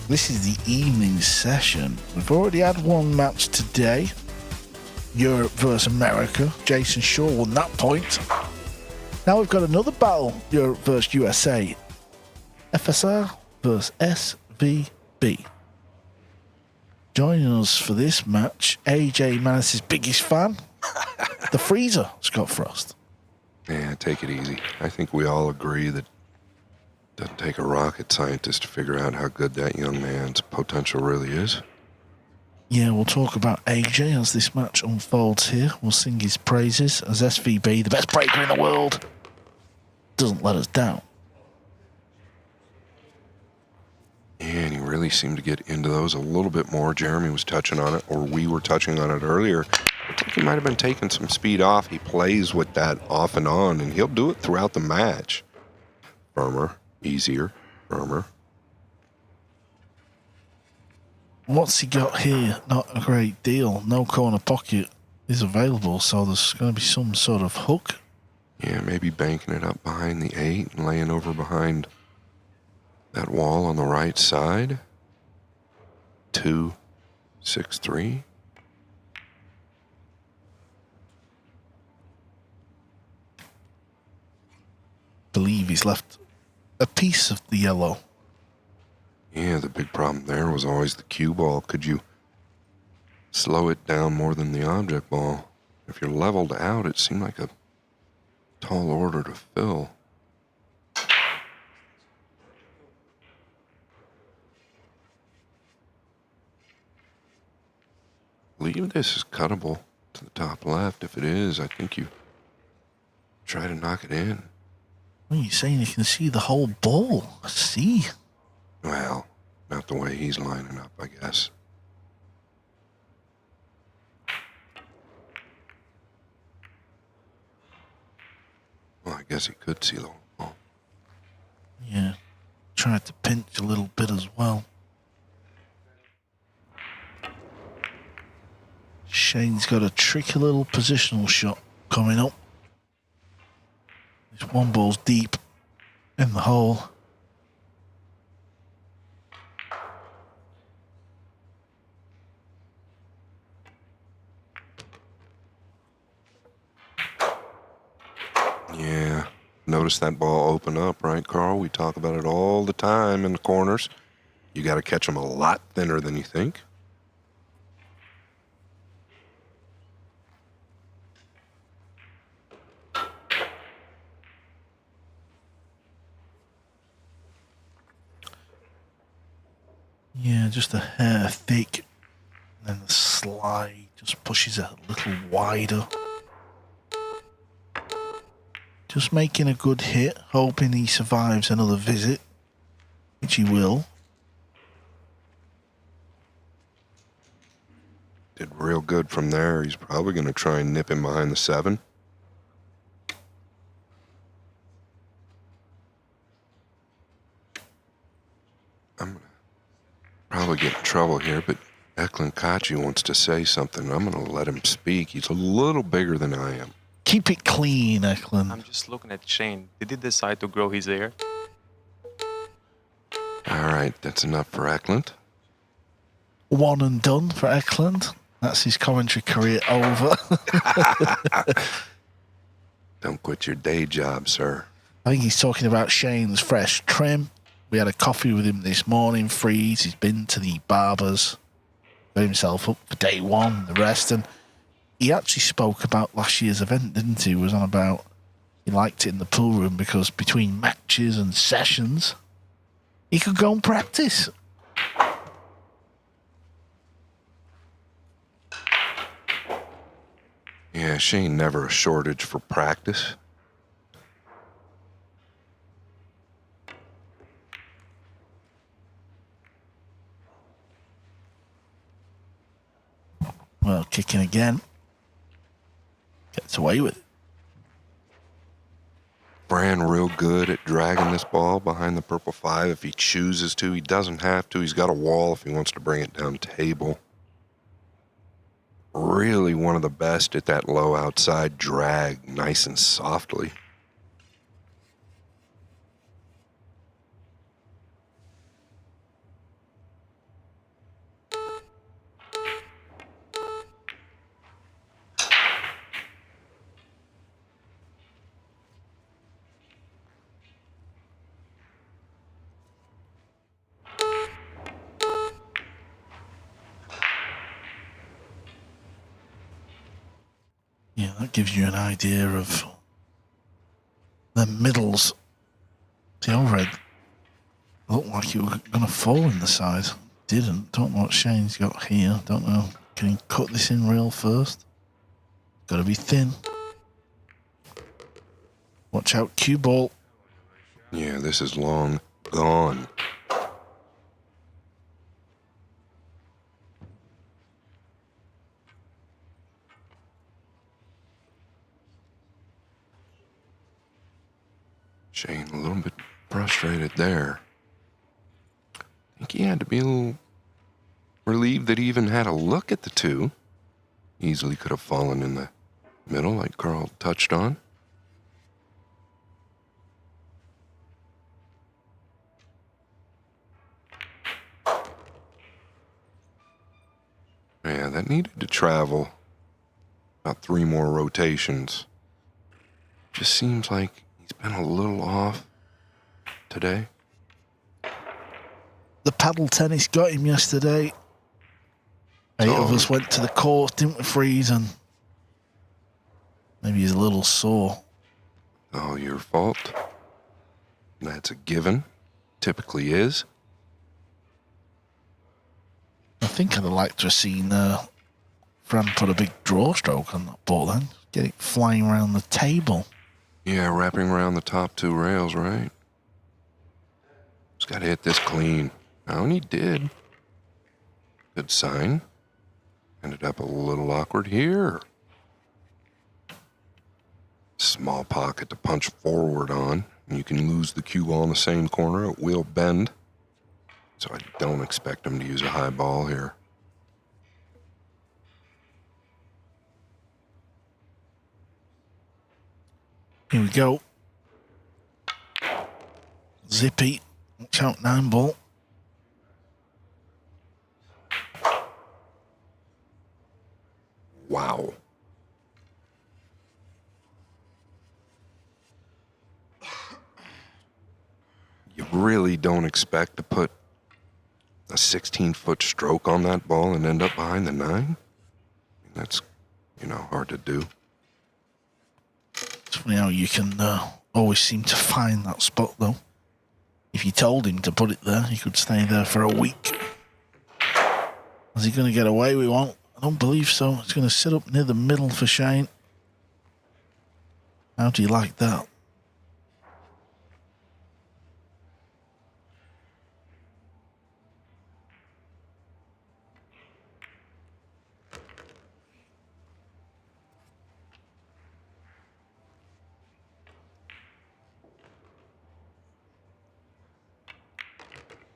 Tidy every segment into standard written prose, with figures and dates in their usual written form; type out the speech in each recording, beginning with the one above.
This is the evening session. We've already had one match today. Europe versus America. Jason Shaw won that point. Now we've got another battle. Europe versus USA. FSR versus SVB. Joining us for this match, AJ Manis's biggest fan, the Freezer, Scott Frost. Yeah, take it easy. I think we all agree that it doesn't take a rocket scientist to figure out how good that young man's potential really is. Yeah, we'll talk about AJ as this match unfolds here. We'll sing his praises as SVB, the best breaker in the world, doesn't let us down. Yeah, and he really seemed to get into those a little bit more. Jeremy was touching on it, or we were touching on it earlier. I think he might have been taking some speed off. He plays with that off and on, and he'll do it throughout the match. Firmer, easier, firmer. What's he got here? Not a great deal. No corner pocket is available, so there's going to be some sort of hook. Yeah, maybe banking it up behind the 8 and laying over behind that wall on the right side. 2, 6, 3. Believe he's left a piece of the yellow. Yeah, the big problem there was always the cue ball. Could you slow it down more than the object ball? If you're leveled out, it seemed like a tall order to fill. I believe this is cuttable to the top left. If it is, I think you try to knock it in. What are you saying? You can see the whole ball. I see. Well, not the way he's lining up, I guess. Well, I guess he could see the whole ball. Yeah. Tried to pinch a little bit as well. Shane's got a tricky little positional shot coming up. This one ball's deep in the hole. Yeah, notice that ball open up, right, Carl? We talk about it all the time in the corners. You got to catch them a lot thinner than you think. Yeah, just a hair thick. And then the slide just pushes it a little wider. Just making a good hit, hoping he survives another visit, which he will. Did real good from there. He's probably going to try and nip him behind the 7. I'm going to probably get in trouble here, but Eklund Kachi wants to say something. I'm going to let him speak. He's a little bigger than I am. Keep it clean, Eklund. I'm just looking at Shane. Did he decide to grow his hair? All right, that's enough for Eklund. One and done for Eklund. That's his commentary career over. Don't quit your day job, sir. I think he's talking about Shane's fresh trim. We had a coffee with him this morning, Freeze. He's been to the barbers, got himself up for day one, the rest. And he actually spoke about last year's event, didn't he? He was on about he liked it in the pool room because between matches and sessions, he could go and practice. Yeah, Shane never a shortage for practice. Well, kicking again. Gets away with it. Fran real good at dragging this ball behind the purple 5 if he chooses to. He doesn't have to. He's got a wall if he wants to bring it down table. Really one of the best at that low outside drag, nice and softly. Yeah, that gives you an idea of the middles. The overhead looked like it was going to fall in the side. Didn't. Don't know what Shane's got here. Don't know. Can he cut this in real first? Got to be thin. Watch out, cue ball. Yeah, this is long gone. Shane a little bit frustrated there. I think he had to be a little relieved that he even had a look at the two. Easily could have fallen in the middle like Carl touched on. Yeah, that needed to travel about 3 more rotations. Just seems like he's been a little off today. The paddle tennis got him yesterday. 8 of us went to the course, didn't we, Freeze? And maybe he's a little sore. Oh, your fault. That's a given. Typically is. I think I'd have liked to have seen Fran put a big draw stroke on that ball then. Get it flying around the table. Yeah, wrapping around the top 2 rails, right? Just got to hit this clean. Oh, and he did. Good sign. Ended up a little awkward here. Small pocket to punch forward on. You can lose the cue ball in the same corner. It will bend. So I don't expect him to use a high ball here. Here we go. Zippy. Watch out, 9 ball. Wow. You really don't expect to put a 16-foot stroke on that ball and end up behind the 9? That's, hard to do. It's funny how you can always seem to find that spot, though. If you told him to put it there, he could stay there for a week. Is he going to get away with one? I don't believe so. He's going to sit up near the middle for Shane. How do you like that?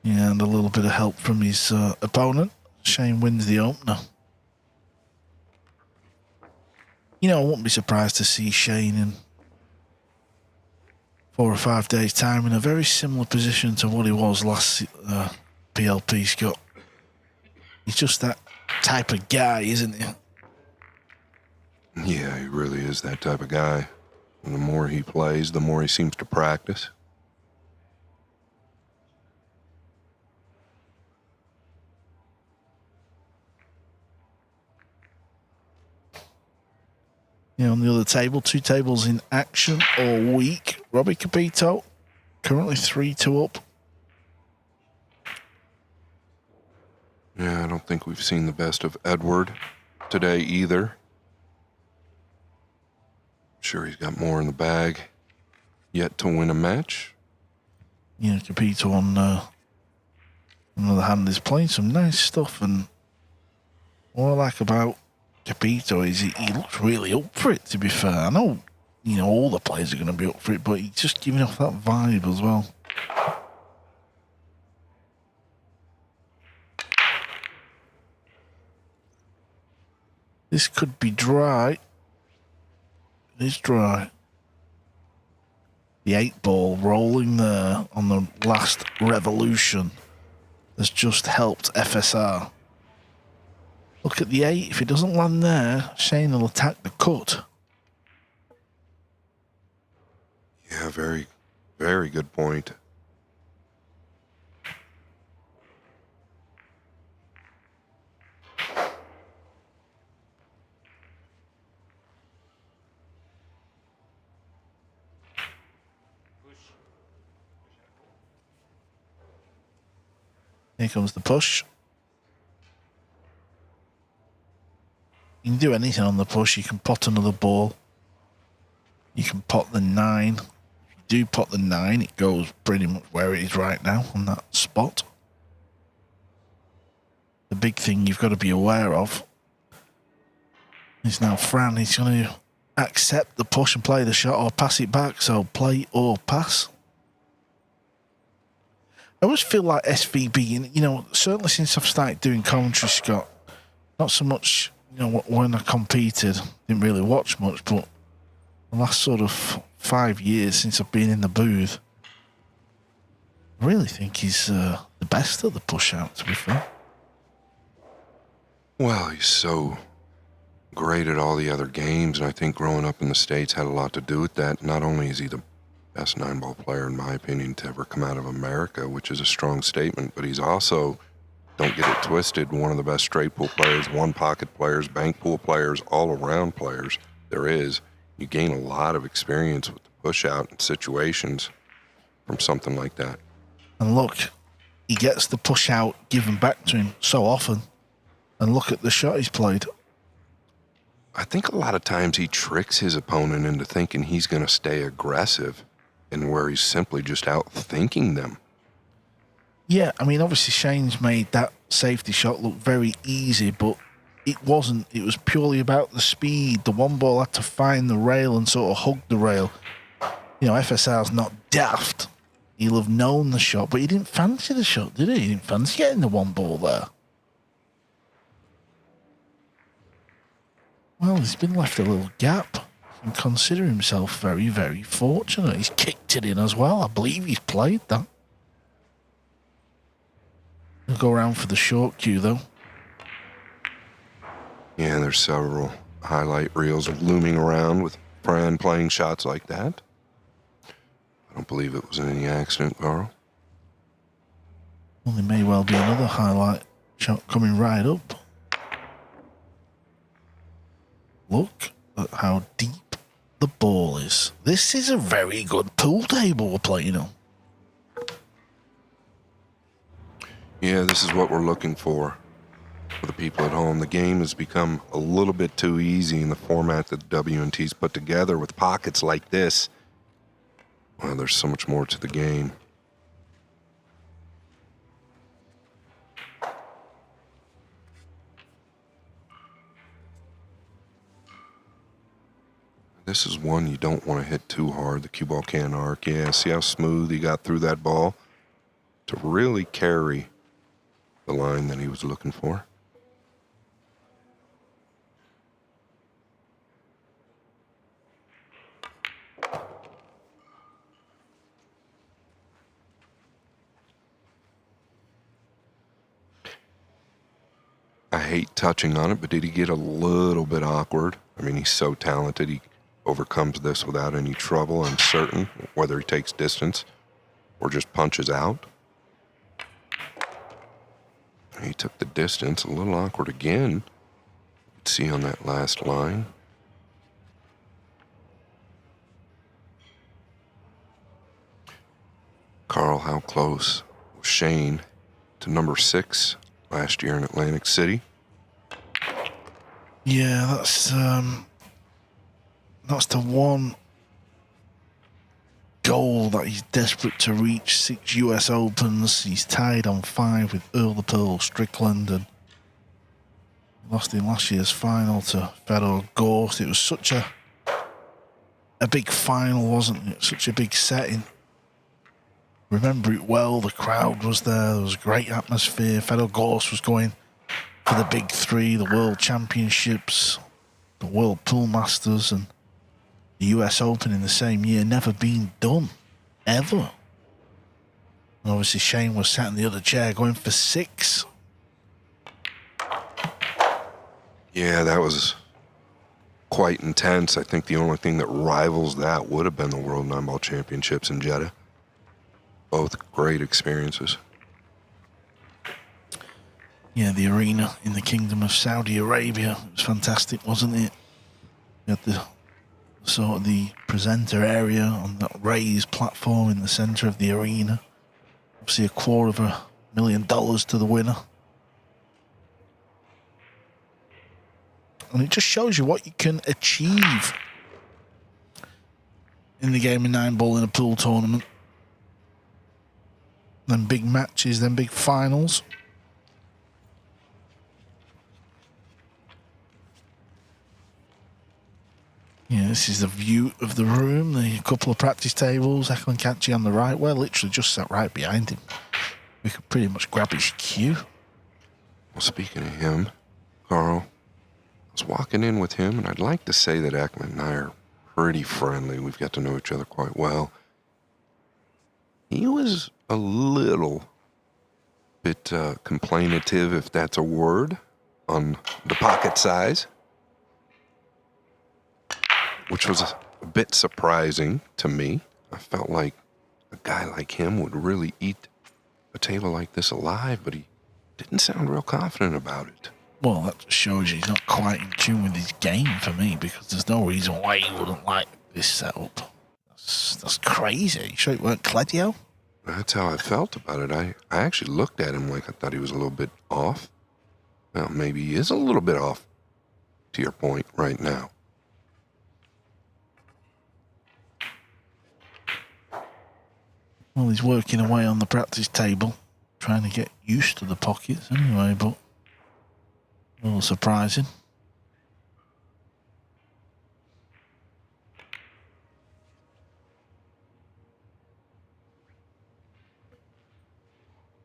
And a little bit of help from his opponent. Shane wins the opener. I wouldn't be surprised to see Shane in 4 or 5 days' time in a very similar position to what he was last PLP, Scott. He's just that type of guy, isn't he? Yeah, he really is that type of guy. And the more he plays, the more he seems to practice. On the other table, 2 tables in action all week. Robbie Capito, currently 3-2 up. Yeah, I don't think we've seen the best of Edward today either. I'm sure he's got more in the bag yet to win a match. Capito on the other hand is playing some nice stuff, and what I like about Capito is he looks really up for it, to be fair. I know, all the players are going to be up for it, but he's just giving off that vibe as well. This could be dry. It is dry. The 8 ball rolling there on the last revolution has just helped FSR. Look at the 8. If it doesn't land there, Shane will attack the cut. Yeah, very, very good point. Here comes the push. You can do anything on the push. You can pot another ball. You can pot the 9. If you do pot the 9, it goes pretty much where it is right now on that spot. The big thing you've got to be aware of is now Fran is going to accept the push and play the shot or pass it back. So play or pass. I always feel like SVB, certainly since I've started doing commentary, Scott, not so much, when I competed, didn't really watch much, but the last sort of 5 years since I've been in the booth, I really think he's the best at the push out, to be fair. Well, he's so great at all the other games, and I think growing up in the States had a lot to do with that. Not only is he the best 9-ball player, in my opinion, to ever come out of America, which is a strong statement, but he's also, don't get it twisted, one of the best straight pool players, one-pocket players, bank pool players, all-around players there is. You gain a lot of experience with the push-out and situations from something like that. And look, he gets the push-out given back to him so often, and look at the shot he's played. I think a lot of times he tricks his opponent into thinking he's going to stay aggressive, and where he's simply just out thinking them. Yeah, I mean, obviously Shane's made that safety shot look very easy, but it wasn't. It was purely about the speed. The one ball had to find the rail and sort of hug the rail. FSR's not daft. He'll have known the shot, but he didn't fancy the shot, did he? He didn't fancy getting the one ball there. Well, he's been left a little gap. And consider himself very, very fortunate. He's kicked it in as well. I believe he's played that. He'll go around for the short cue, though. Yeah, there's several highlight reels looming around with Fran playing shots like that. I don't believe it was any accident, Carl. Well, there may well be another highlight shot coming right up. Look at how deep the ball is. This is a very good pool table we're playing on. Yeah, this is what we're looking for the people at home. The game has become a little bit too easy in the format that the W&T's put together with pockets like this. Well, there's so much more to the game. This is one you don't want to hit too hard, the cue ball can arc. Yeah, see how smooth he got through that ball to really carry the line that he was looking for. I hate touching on it, but did he get a little bit awkward? I mean, he's so talented. He overcomes this without any trouble, I'm certain, whether he takes distance or just punches out. He took the distance, a little awkward again. You can see on that last line. Carl, how close was Shane to number 6 last year in Atlantic City? Yeah, that's the one goal that he's desperate to reach. 6 US Opens. He's tied on 5 with Earl the Pearl Strickland and lost in last year's final to Fedor Gorst. It was such a big final, wasn't it? Such a big setting. Remember it well. The crowd was there. There was a great atmosphere. Fedor Gorst was going for the big 3, the World Championships, the World Pool Masters, and the US Open in the same year. Never been done, ever. And obviously Shane was sat in the other chair going for 6. Yeah, that was quite intense. I think the only thing that rivals that would have been the World 9-Ball Championships in Jeddah. Both great experiences. Yeah, the arena in the Kingdom of Saudi Arabia. It was fantastic, wasn't it? You had the sort of the presenter area on that raised platform in the center of the arena. Obviously a quarter of a $1 million to the winner. And it just shows you what you can achieve in the game of 9-ball in a pool tournament. Then big matches, then big finals. Yeah, this is the view of the room. A couple of practice tables. Eklund Catchy on the right. We're literally just sat right behind him. We could pretty much grab his cue. Well, speaking of him, Carl, I was walking in with him, and I'd like to say that Eklund and I are pretty friendly. We've got to know each other quite well. He was a little bit complainative, if that's a word, on the pocket size, which was a bit surprising to me. I felt like a guy like him would really eat a table like this alive, but he didn't sound real confident about it. Well, that just shows you he's not quite in tune with his game for me, because there's no reason why he wouldn't like this setup. That's crazy. You sure it weren't Cledio? That's how I felt about it. I actually looked at him like I thought he was a little bit off. Well, maybe he is a little bit off, to your point right now. Well, he's working away on the practice table, trying to get used to the pockets anyway, but a little surprising.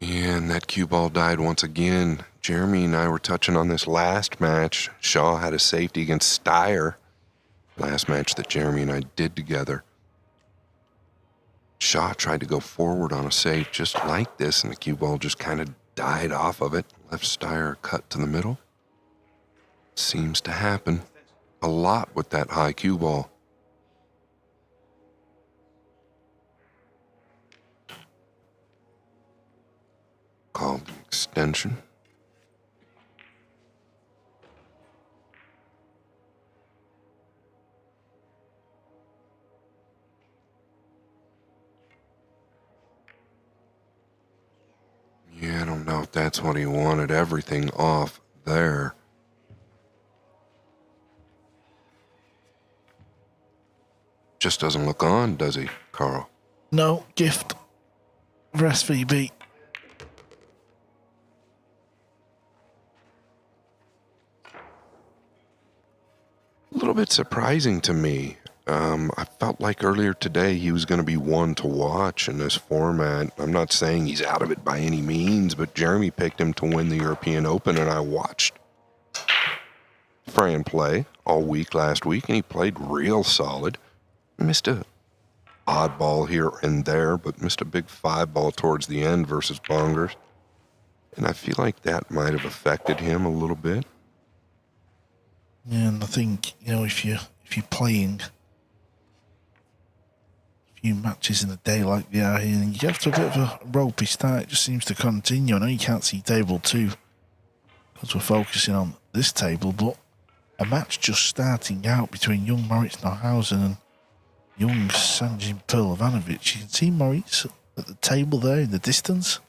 And that cue ball died once again. Jeremy and I were touching on this last match. Shaw had a safety against Steyer. Last match that Jeremy and I did together. Shaw tried to go forward on a save just like this, and the cue ball just kind of died off of it. Left Steyer cut to the middle. Seems to happen a lot with that high cue ball. Called an extension. Yeah, I don't know if that's what he wanted. Everything off there. Just doesn't look on, does he, Carl? No, gift for SVB. A little bit surprising to me. I felt like earlier today he was going to be one to watch in this format. I'm not saying he's out of it by any means, but Jeremy picked him to win the European Open, and I watched Fran play all week last week, and he played real solid. Missed a odd ball here and there, but missed a big 5-ball towards the end versus Bongers. And I feel like that might have affected him a little bit. Yeah, and I think, if you're playing a few matches in a day like they are here, and you get to a bit of a ropey start, it just seems to continue. I know you can't see table 2 because we're focusing on this table, but a match just starting out between young Moritz Neuhausen and young Sanjin Perlovanovic. You can see Moritz at the table there in the distance.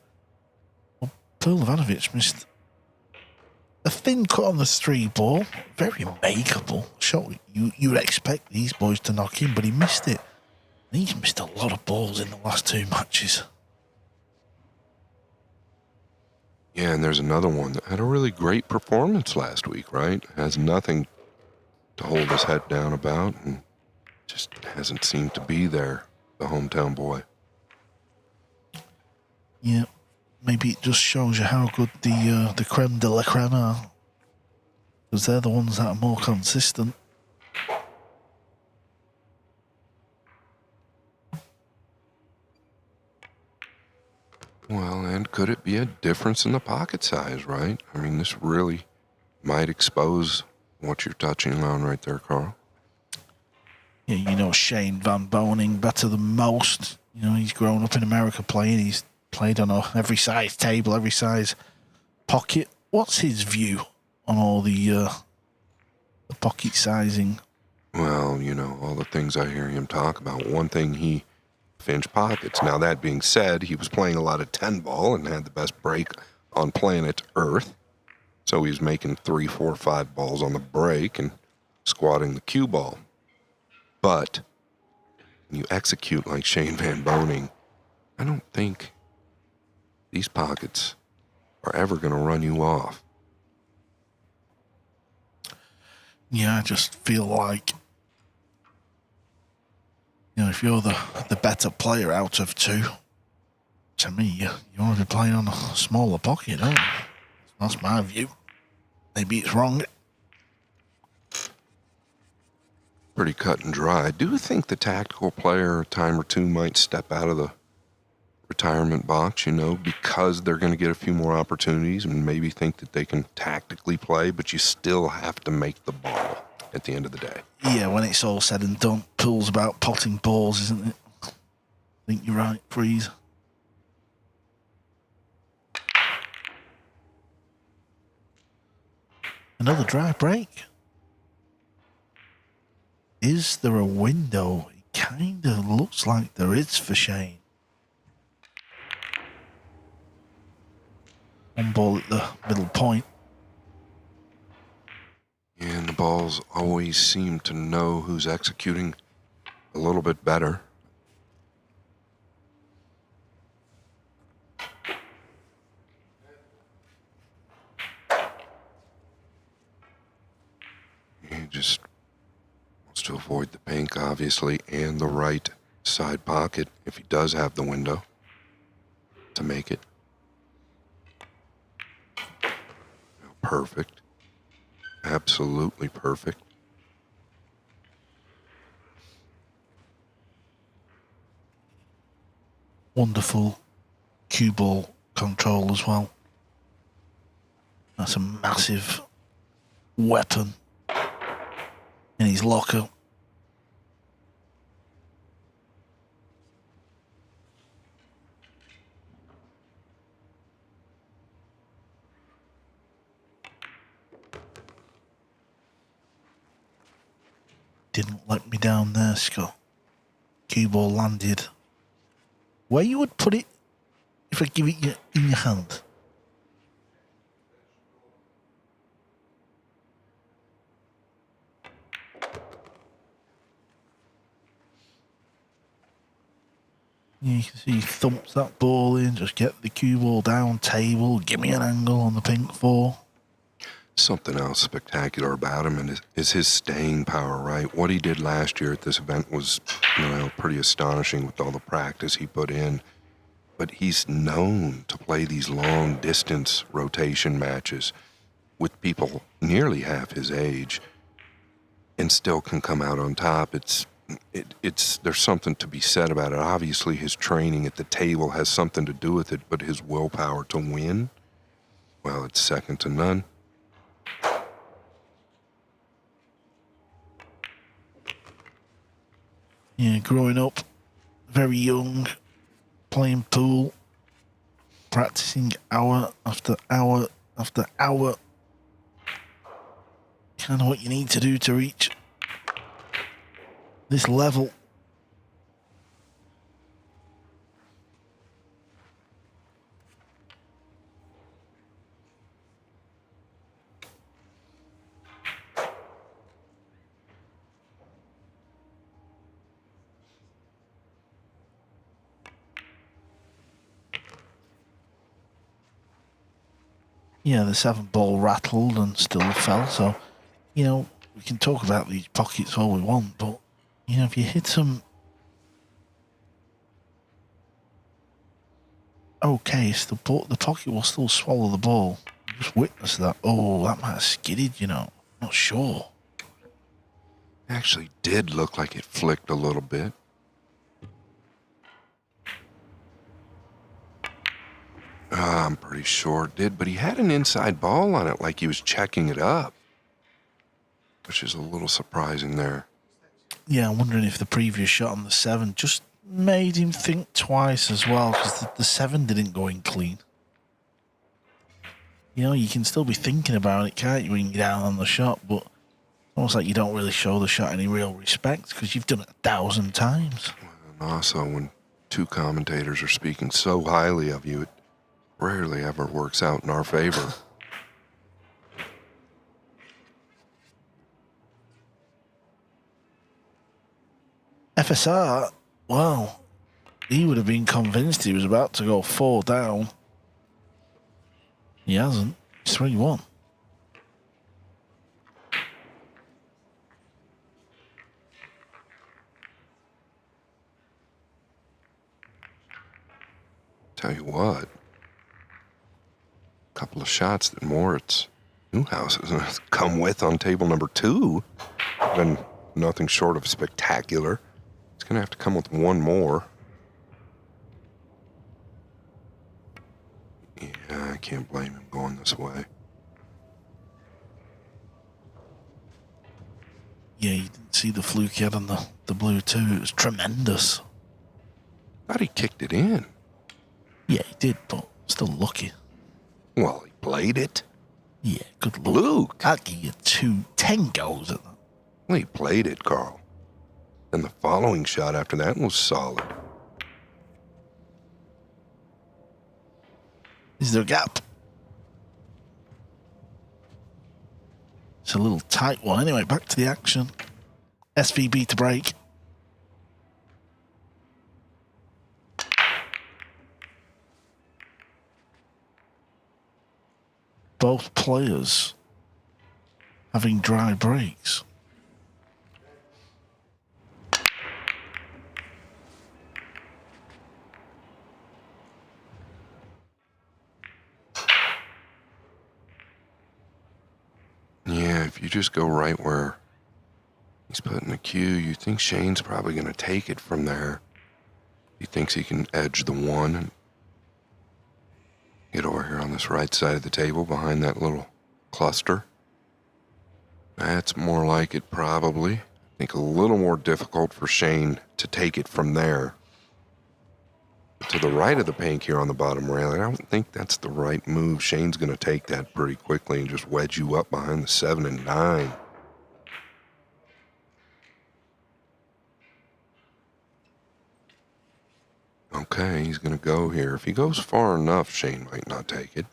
Well, Perlovanovic missed a thin cut on the 3-ball, very makeable shot. You would expect these boys to knock in, but he missed it. And he's missed a lot of balls in the last 2 matches. Yeah, and there's another one that had a really great performance last week, right? Has nothing to hold his head down about, and just hasn't seemed to be there, the hometown boy. Yeah. Maybe it just shows you how good the creme de la creme are, because they're the ones that are more consistent. Well, and could it be a difference in the pocket size, right? I mean, this really might expose what you're touching on right there, Carl. Yeah, Shane Van Boening better than most. He's grown up in America playing. He's played on every size table, every size pocket. What's his view on all the pocket sizing? Well, all the things I hear him talk about. One thing he inch pockets. Now, that being said, he was playing a lot of 10 ball and had the best break on planet Earth. So he was making 3, 4, 5 balls on the break and squatting the cue ball. But when you execute like Shane Van Boening, I don't think these pockets are ever going to run you off. Yeah, I just feel like, if you're the better player out of two, to me, you want to be playing on a smaller pocket, don't you? That's my view. Maybe it's wrong. Pretty cut and dry. I do think the tactical player a time or two might step out of the retirement box, because they're going to get a few more opportunities and maybe think that they can tactically play, but you still have to make the ball at the end of the day. Yeah, when it's all said and done, pool's about potting balls, isn't it? I think you're right, Freeze. Another dry break. Is there a window? It kind of looks like there is for Shane. One ball at the middle point. And the balls always seem to know who's executing a little bit better. He just wants to avoid the pink, obviously, and the right side pocket, if he does have the window to make it. Perfect. Absolutely perfect. Wonderful cue ball control as well. That's a massive weapon in his locker. Didn't let me down there, Scott. Cue ball landed where you would put it if I give it you in your hand. Yeah, you can see he thumps that ball in, just get the cue ball down, table, give me an angle on the pink 4. Something else spectacular about him is his staying power, right? What he did last year at this event was, pretty astonishing with all the practice he put in. But he's known to play these long distance rotation matches with people nearly half his age and still can come out on top. There's something to be said about it. Obviously, his training at the table has something to do with it, but his willpower to win, well, it's second to none. Yeah, growing up, very young, playing pool, practicing hour after hour after hour. Kind of what you need to do to reach this level. Yeah, the 7 ball rattled and still fell. So, we can talk about these pockets all we want, but, if you hit them okay, the pocket will still swallow the ball. Just witness that. Oh, that might have skidded, Not sure. Actually did look like it flicked a little bit. I'm pretty sure it did, but he had an inside ball on it like he was checking it up, which is a little surprising there. Yeah, I'm wondering if the previous shot on the 7 just made him think twice as well, because the 7 didn't go in clean. You can still be thinking about it, can't you, when you get down on the shot, but it's almost like you don't really show the shot any real respect because you've done it 1,000 times. And also, when two commentators are speaking so highly of you, it rarely ever works out in our favor. FSR, well, he would have been convinced he was about to go 4 down. He hasn't. It's 3-1. Tell you what, a couple of shots that Moritz Newhouse is going to come with on table number 2. Been nothing short of spectacular. He's going to have to come with one more. Yeah, I can't blame him going this way. Yeah, you didn't see the fluke he had on the blue too. It was tremendous. Thought he kicked it in. Yeah, he did, but still lucky. Well, he played it. Yeah, good luck. Luke. I'll give you 10 goals at that. Well, he played it, Carl. And the following shot after that was solid. Is there a gap? It's a little tight one. Anyway, back to the action. SVB to break. Both players having dry breaks. Yeah, if you just go right where he's putting the cue, you think Shane's probably going to take it from there. He thinks he can edge the one and get over here on this right side of the table behind that little cluster. That's more like it, probably. I think a little more difficult for Shane to take it from there. To the right of the pink here on the bottom rail, I don't think that's the right move. Shane's going to take that pretty quickly and just wedge you up behind the 7 and 9. Okay, he's going to go here. If he goes far enough, Shane might not take it.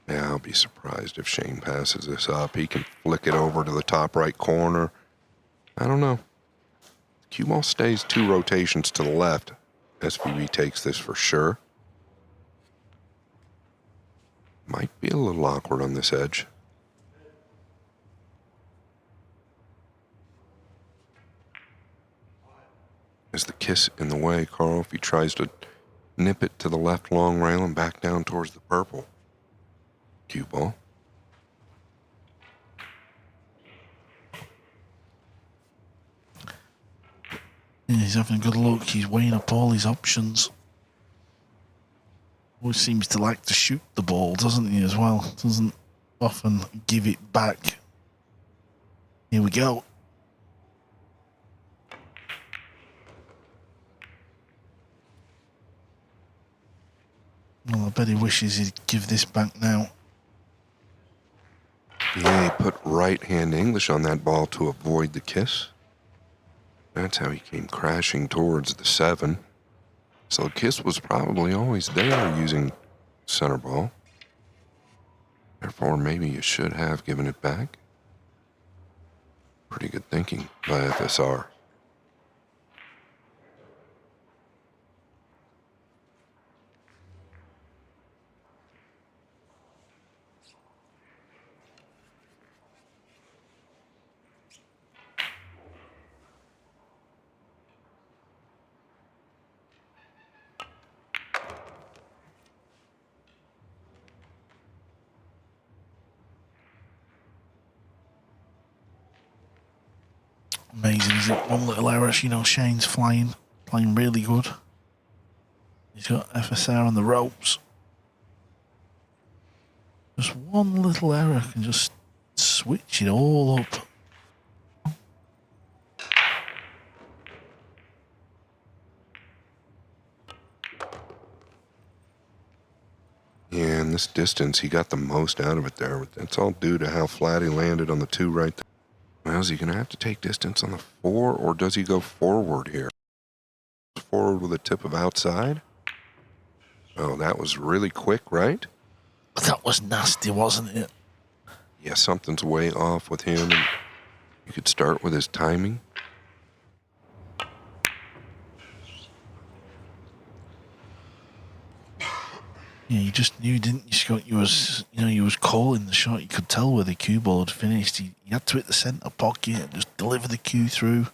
Yeah, I'll be surprised if Shane passes this up. He can flick it over to the top right corner. I don't know. Cue ball stays 2 rotations to the left. SVB takes this for sure. Might be a little awkward on this edge. Is the kiss in the way, Carl, if he tries to nip it to the left long rail and back down towards the purple? Cue ball. Yeah, he's having a good look. He's weighing up all his options. Always seems to like to shoot the ball, doesn't he, as well? Doesn't often give it back. Here we go. Well, I bet he wishes he'd give this back now. Yeah, he put right-hand English on that ball to avoid the kiss. That's how he came crashing towards the 7. So the kiss was probably always there using center ball. Therefore, maybe you should have given it back. Pretty good thinking by FSR. Amazing, is it? One little error. You know, Shane's playing really good. He's got FSR on the ropes. Just one little error can just switch it all up. Yeah, in this distance, he got the most out of it there. But that's all due to how flat he landed on the 2 right there. Well, is he going to have to take distance on the 4, or does he go forward here? forward with a tip of outside. Oh, that was really quick, right? That was nasty, wasn't it? Yeah, something's way off with him. And you could start with his timing. Yeah, you just knew, didn't you, Scott? You was calling the shot. You could tell where the cue ball had finished. He had to hit the centre pocket and just deliver the cue through.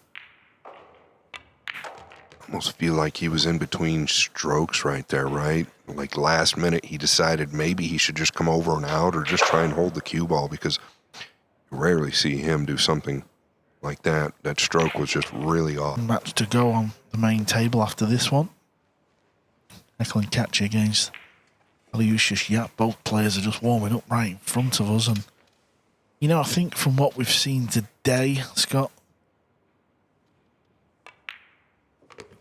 Almost feel like he was in between strokes right there, right? Like last minute, he decided maybe he should just come over and out or just try and hold the cue ball, because you rarely see him do something like that. That stroke was just really off. Match to go on the main table after this one. Heckling catch against Alyosha Yap. Both players are just warming up right in front of us. And, you know, I think from what we've seen today, Scott,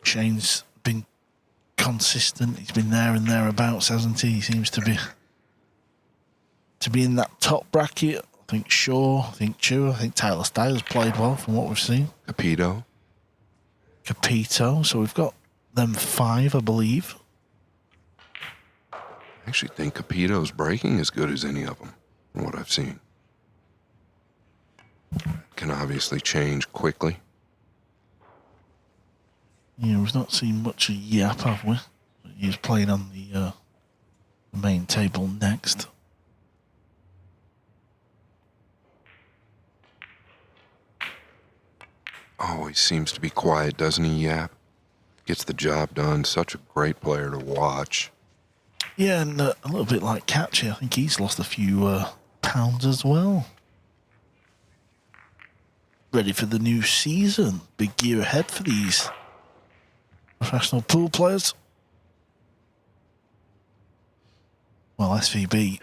Shane's been consistent. He's been there and thereabouts, hasn't he? He seems to be in that top bracket. I think Shaw, I think Chu, I think Tyler Styles played well from what we've seen. Capito. So we've got them 5, I believe. I actually think Capito's breaking as good as any of them, from what I've seen. Can obviously change quickly. Yeah, we've not seen much of Yap, have we? He's playing on the main table next. Always seems to be quiet, doesn't he, Yap? Gets the job done. Such a great player to watch. Yeah, and a little bit like Catchy. I think he's lost a few pounds as well. Ready for the new season. Big year ahead for these professional pool players. Well, SVB,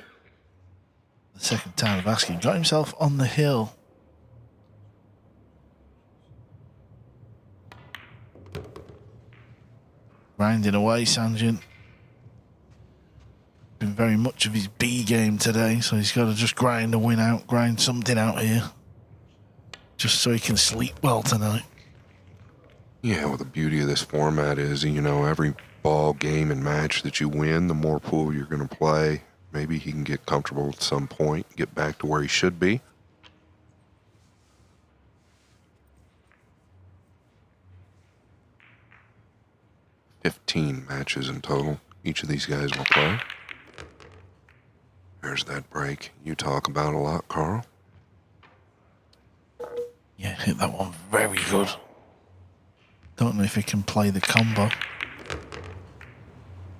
the second time of asking, got himself on the hill. Grinding away, Sanjin. Been very much of his B game today, so he's got to just grind a win out, grind something out here. Just so he can sleep well tonight. Yeah, well, the beauty of this format is, you know, every ball, game, and match that you win, the more pool you're going to play. Maybe he can get comfortable at some point, get back to where he should be. $15 matches in total. Each of these guys will play. There's that break you talk about a lot, Carl. Yeah, hit that one very good. Don't know if he can play the combo.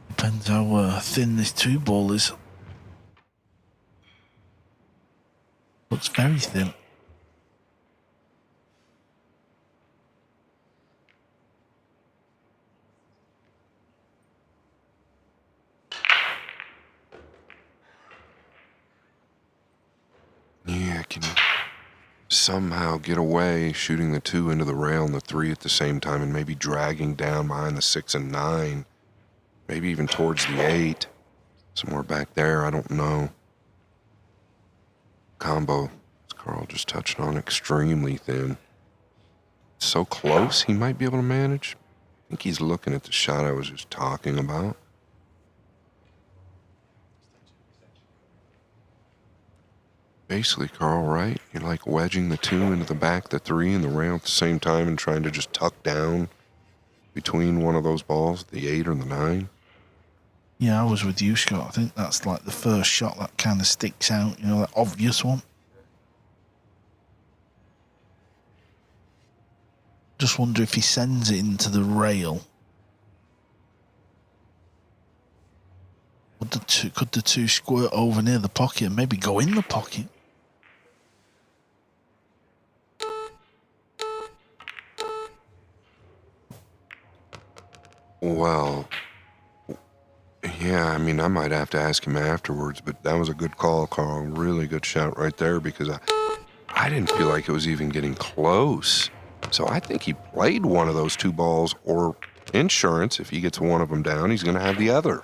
Depends how thin this 2-ball is. Looks very thin. Yeah, can you somehow get away shooting the 2 into the rail and the 3 at the same time, and maybe dragging down behind the 6 and 9, maybe even towards the 8, somewhere back there, I don't know. Combo, as Carl just touched on, extremely thin. So close, he might be able to manage. I think he's looking at the shot I was just talking about. Basically, Carl, right? You're like wedging the 2 into the back, the 3 and the rail at the same time, and trying to just tuck down between one of those balls, the 8 or the 9. Yeah, I was with you, Scott. I think that's like the first shot that kind of sticks out, you know, that obvious one. Just wonder if he sends it into the rail. Could the 2 squirt over near the pocket and maybe go in the pocket? Well, yeah, I mean, I might have to ask him afterwards, but that was a good call, Carl. Really good shot right there, because I didn't feel like it was even getting close. So I think he played one of those 2 balls, or insurance. If he gets one of them down, he's going to have the other.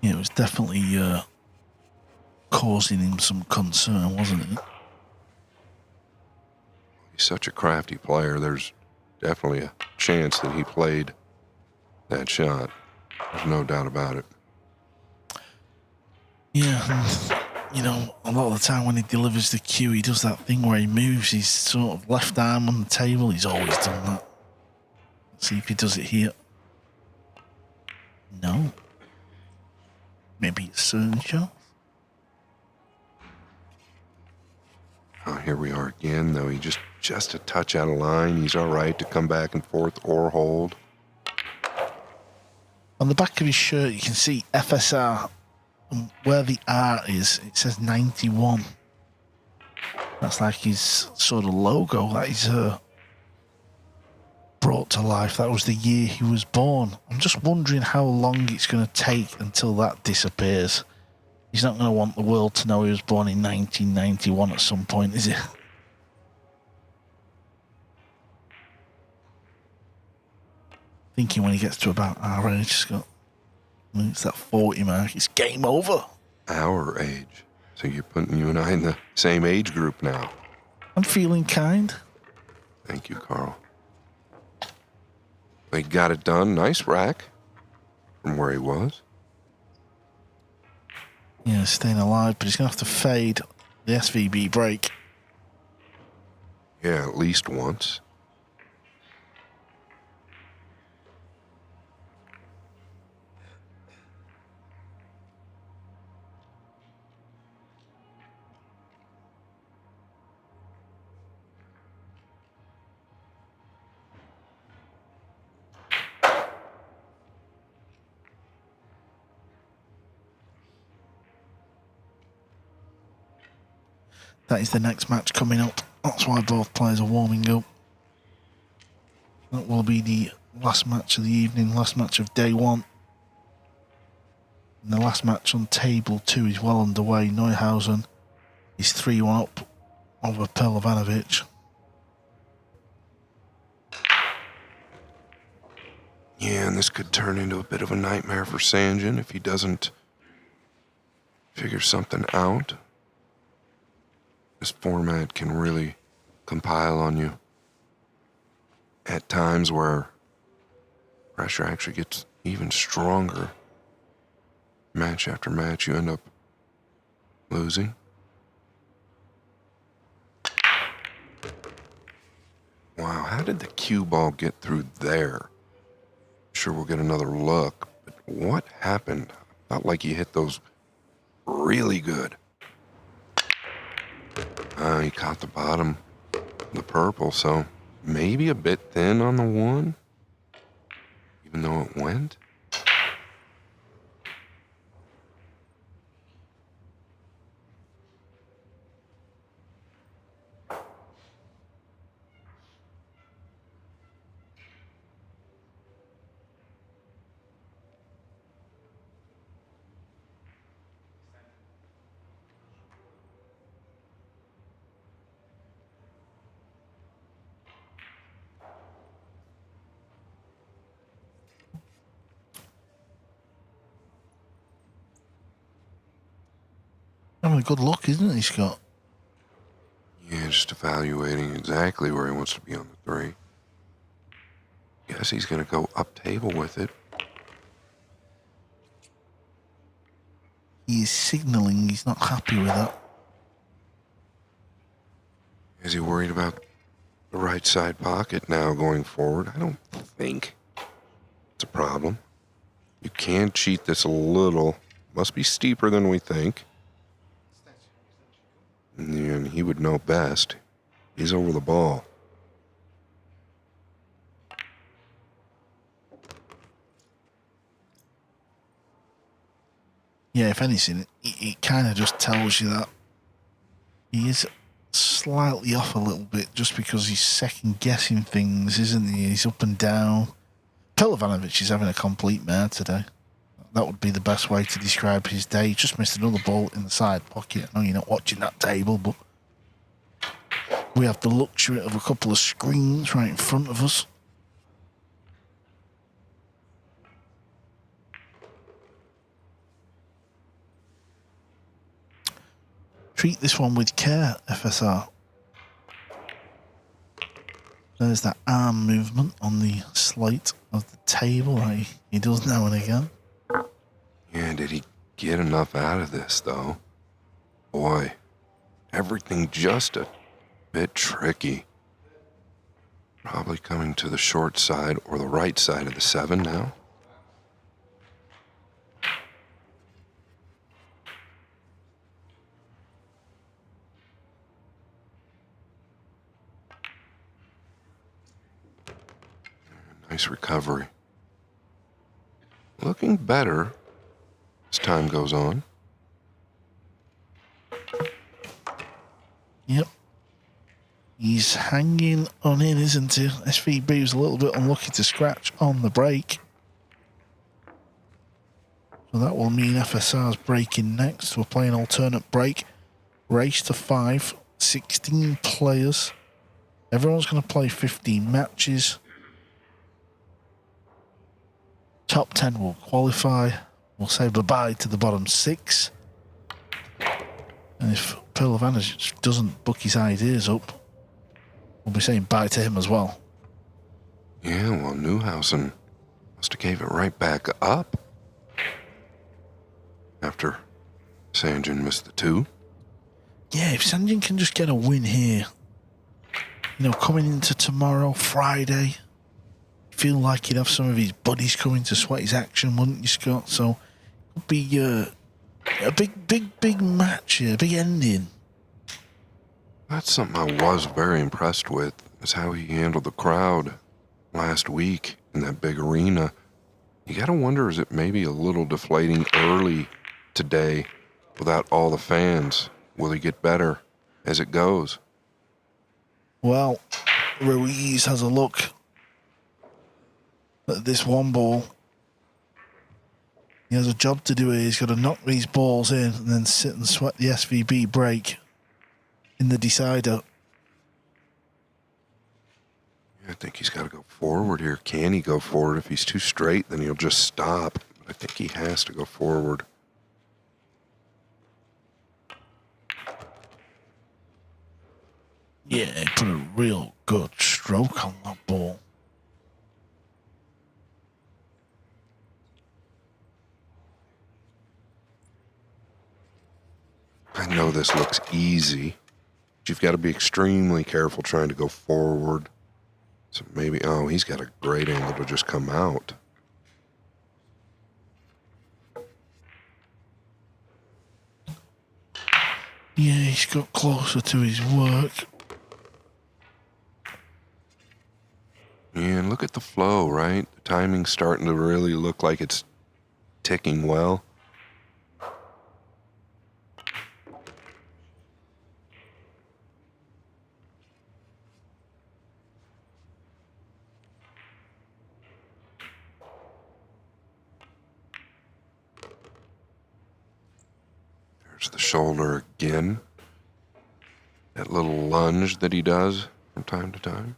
Yeah, it was definitely causing him some concern, wasn't it? He's such a crafty player. There's definitely a chance that he played that shot. There's no doubt about it. Yeah, and, you know, a lot of the time when he delivers the cue, he does that thing where he moves his sort of left arm on the table. He's always done that. Let's see if he does it here. No. Maybe it's certain shots. Oh, here we are again, though. He just a touch out of line. He's all right to come back and forth or hold. On the back of his shirt, you can see FSR. And where the R is, it says 91. That's like his sort of logo that he's brought to life. That was the year he was born. I'm just wondering how long it's going to take until that disappears. He's not going to want the world to know he was born in 1991 at some point, is he? Thinking when he gets to about our age, he's got, it's that 40 mark, it's game over. Our age. So you're putting you and I in the same age group now. I'm feeling kind. Thank you, Carl. They got it done. Nice rack from where he was. Yeah, staying alive, but he's going to have to fade the SVB break. Yeah, at least once. That is the next match coming up. That's why both players are warming up. That will be the last match of the evening, last match of day one. And the last match on table 2 is well underway. Neuhausen is 3-1 up over Perlovanovic. Yeah, and this could turn into a bit of a nightmare for Sanjin if he doesn't figure something out. This format can really compile on you at times where pressure actually gets even stronger. Match after match, you end up losing. Wow, how did the cue ball get through there? Sure, we'll get another look, but what happened? Felt like he hit those really good. He caught the bottom, the purple, so maybe a bit thin on the one, even though it went. Having a good look, isn't he, Scott? Yeah, just evaluating exactly where he wants to be on the 3. Guess he's going to go up table with it. He is signalling he's not happy with that. Is he worried about the right side pocket now going forward? I don't think it's a problem. You can cheat this a little. Must be steeper than we think. And he would know best. He's over the ball. Yeah, if anything, it kind of just tells you that he is slightly off a little bit just because he's second-guessing things, isn't he? He's up and down. Perlovanovic is having a complete mare today. That would be the best way to describe his day. He just missed another ball in the side pocket. I know you're not watching that table, but we have the luxury of a couple of screens right in front of us. Treat this one with care, FSR. There's that arm movement on the slate of the table like he does now and again. Yeah, did he get enough out of this, though? Boy, everything just a bit tricky. Probably coming to the short side or the right side of the 7 now. Nice recovery. Looking better as time goes on. Yep. He's hanging on in, isn't he? SVB was a little bit unlucky to scratch on the break. So that will mean FSR's breaking next. We're playing alternate break. Race to 5. 16 players. Everyone's going to play 15 matches. Top 10 will qualify. We'll say bye-bye to the bottom 6. And if Pearl of Vantage doesn't book his ideas up, we'll be saying bye to him as well. Yeah, well, Newhausen must have gave it right back up after Sanjin missed the 2. Yeah, if Sanjin can just get a win here, you know, coming into tomorrow, Friday, feel like he'd have some of his buddies coming to sweat his action, wouldn't you, Scott? So it would be a big match here, a big ending. That's something I was very impressed with, is how he handled the crowd last week in that big arena. You gotta wonder, is it maybe a little deflating early today without all the fans? Will he get better as it goes? Well, Ruiz has a look at this one ball. He has a job to do here. He's got to knock these balls in and then sit and sweat the SVB break in the decider. I think he's got to go forward here. Can he go forward? If he's too straight, then he'll just stop. But I think he has to go forward. Yeah, he put a real good stroke on that ball. I know this looks easy, but you've got to be extremely careful trying to go forward. So maybe, oh, he's got a great angle to just come out. Yeah, he's got closer to his work. Yeah, and look at the flow, right? The timing's starting to really look like it's ticking well. There's the shoulder again. That little lunge that he does from time to time.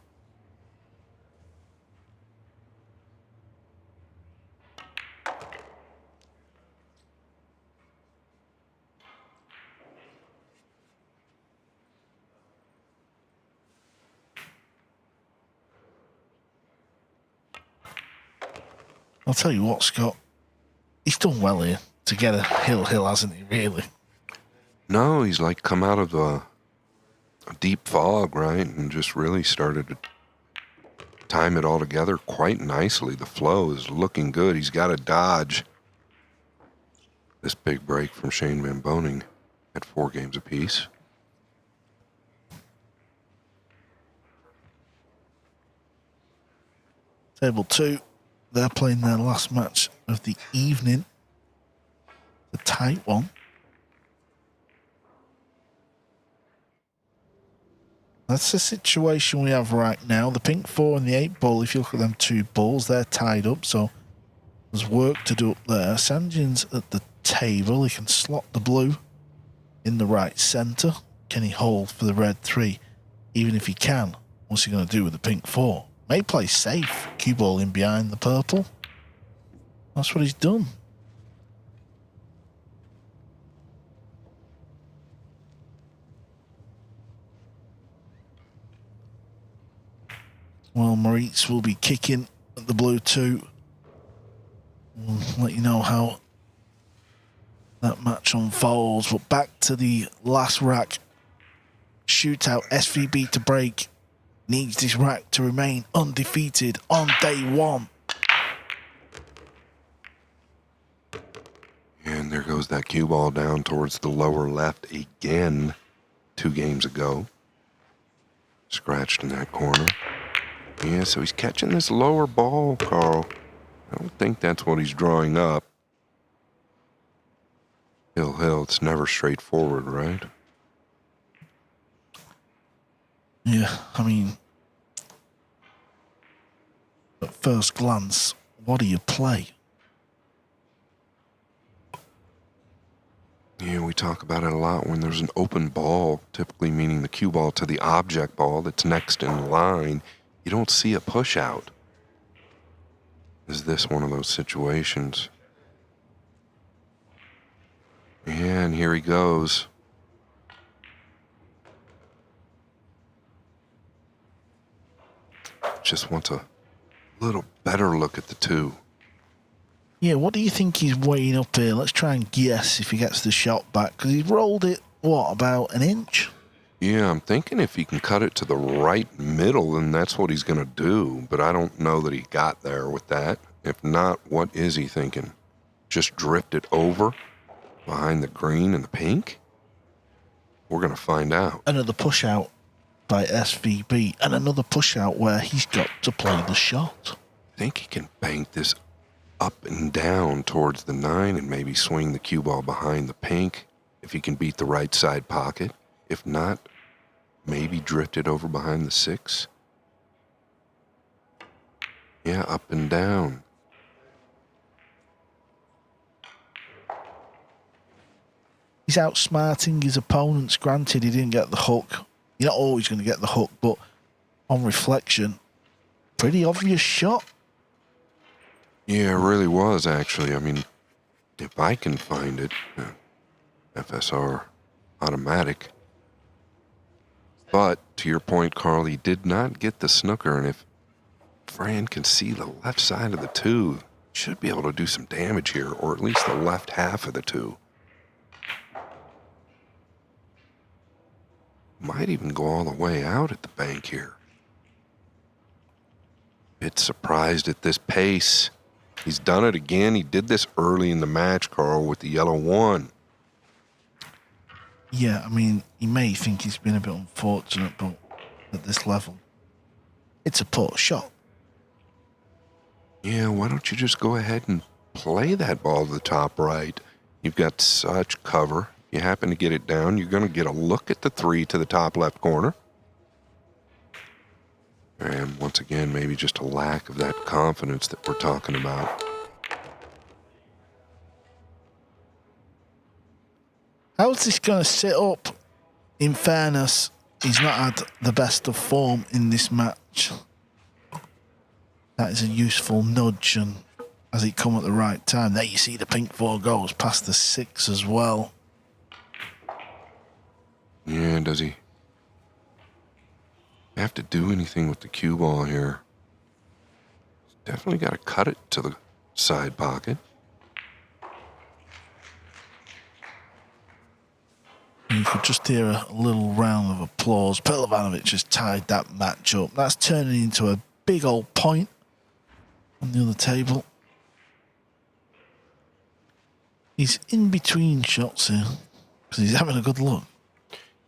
I'll tell you what, Scott. He's done well here to get a hill, hasn't he, really? No, he's like come out of a deep fog, right? And just really started to time it all together quite nicely. The flow is looking good. He's got to dodge this big break from Shane Van Boening at 4 games apiece. Table 2, they're playing their last match of the evening. The tight one. That's the situation we have right now. The pink 4 and the 8 ball, if you look at them 2 balls, they're tied up, so there's work to do up there. Sanjin's at the table. He can slot the blue in the right centre. Can he hold for the red 3? Even if he can, what's he going to do with the pink 4? May play safe. Cue ball in behind the purple. That's what he's done. Well, Moritz will be kicking at the blue 2. We'll let you know how that match unfolds. But back to the last rack. Shootout, SVB to break. Needs this rack to remain undefeated on day 1. And there goes that cue ball down towards the lower left again 2 games ago. Scratched in that corner. Yeah, so he's catching this lower ball, Carl. I don't think that's what he's drawing up. Hill, it's never straightforward, right? Yeah, I mean, at first glance, what do you play? Yeah, we talk about it a lot when there's an open ball, typically meaning the cue ball to the object ball that's next in line. You don't see a push out. Is this one of those situations? And here he goes. Just wants a little better look at the 2. Yeah, what do you think he's weighing up here? Let's try and guess if he gets the shot back. Because he's rolled it, what, about an inch? Yeah, I'm thinking if he can cut it to the right middle, then that's what he's going to do. But I don't know that he got there with that. If not, what is he thinking? Just drift it over behind the green and the pink? We're going to find out. Another push out by SVB. And another push out where he's got to play the shot. I think he can bank this up and down towards the 9 and maybe swing the cue ball behind the pink if he can beat the right side pocket. If not, maybe drift it over behind the 6. Yeah, up and down. He's outsmarting his opponents. Granted, he didn't get the hook. You're not always going to get the hook, but on reflection, pretty obvious shot. Yeah, it really was, actually. I mean, if I can find it, FSR automatic. But to your point, Carl, he did not get the snooker, and if Fran can see the left side of the 2, should be able to do some damage here, or at least the left half of the 2. Might even go all the way out at the bank here. Bit surprised at this pace. He's done it again. He did this early in the match, Carl, with the yellow 1. Yeah, I mean, you may think he's been a bit unfortunate, but at this level, it's a poor shot. Yeah, why don't you just go ahead and play that ball to the top right? You've got such cover. If you happen to get it down, you're going to get a look at the 3 to the top left corner. And once again, maybe just a lack of that confidence that we're talking about. How's this going to sit up? In fairness, he's not had the best of form in this match. That is a useful nudge, and has it come at the right time? There you see the pink 4 goes past the 6 as well. Yeah, does he have to do anything with the cue ball here? Definitely got to cut it to the side pocket. You could just hear a little round of applause. Pelovanovic has tied that match up. That's turning into a big old point on the other table. He's in between shots here because he's having a good look.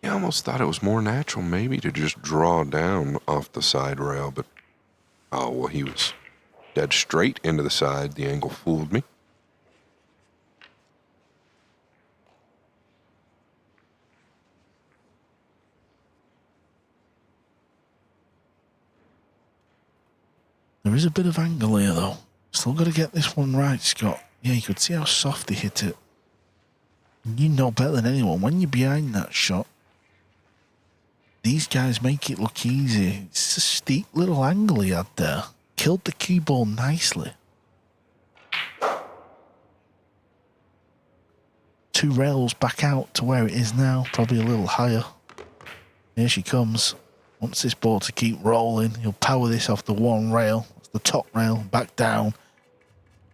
Yeah, I almost thought it was more natural maybe to just draw down off the side rail, but oh, well, he was dead straight into the side. The angle fooled me. There is a bit of angle here, though. Still got to get this one right, Scott. Yeah, you could see how soft he hit it. And you know better than anyone, when you're behind that shot, these guys make it look easy. It's a steep little angle he had there. Killed the cue ball nicely. 2 rails back out to where it is now, probably a little higher. Here she comes. Wants this ball to keep rolling. He'll power this off the 1 rail. That's the top rail. Back down.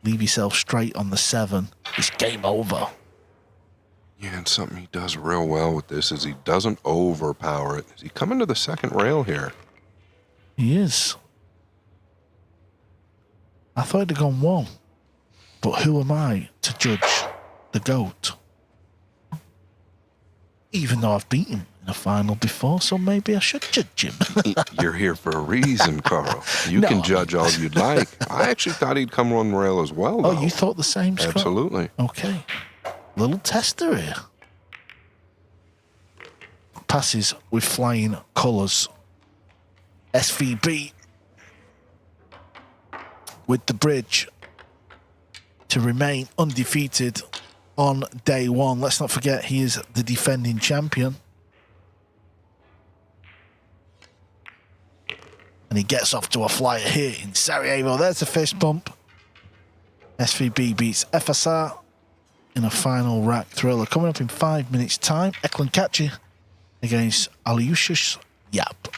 Leave yourself straight on the 7. It's game over. Yeah, and something he does real well with this is he doesn't overpower it. Is he coming to the 2nd rail here? He is. I thought he'd have gone 1. But who am I to judge the GOAT? Even though I've beaten him in a final before, so maybe I should judge him. You're here for a reason, Carl. You No. can judge all you'd like. I actually thought he'd come 1 rail as well, though. Oh, you thought the same, Scott? Absolutely. Okay. Little tester here. Passes with flying colours. SVB with the bridge to remain undefeated on day 1. Let's not forget he is the defending champion. And he gets off to a flyer here in Sarajevo. There's a fist bump. SVB beats FSR in a final rack thriller. Coming up in 5 minutes' time, Eklund Kachi against Alyushas Yap.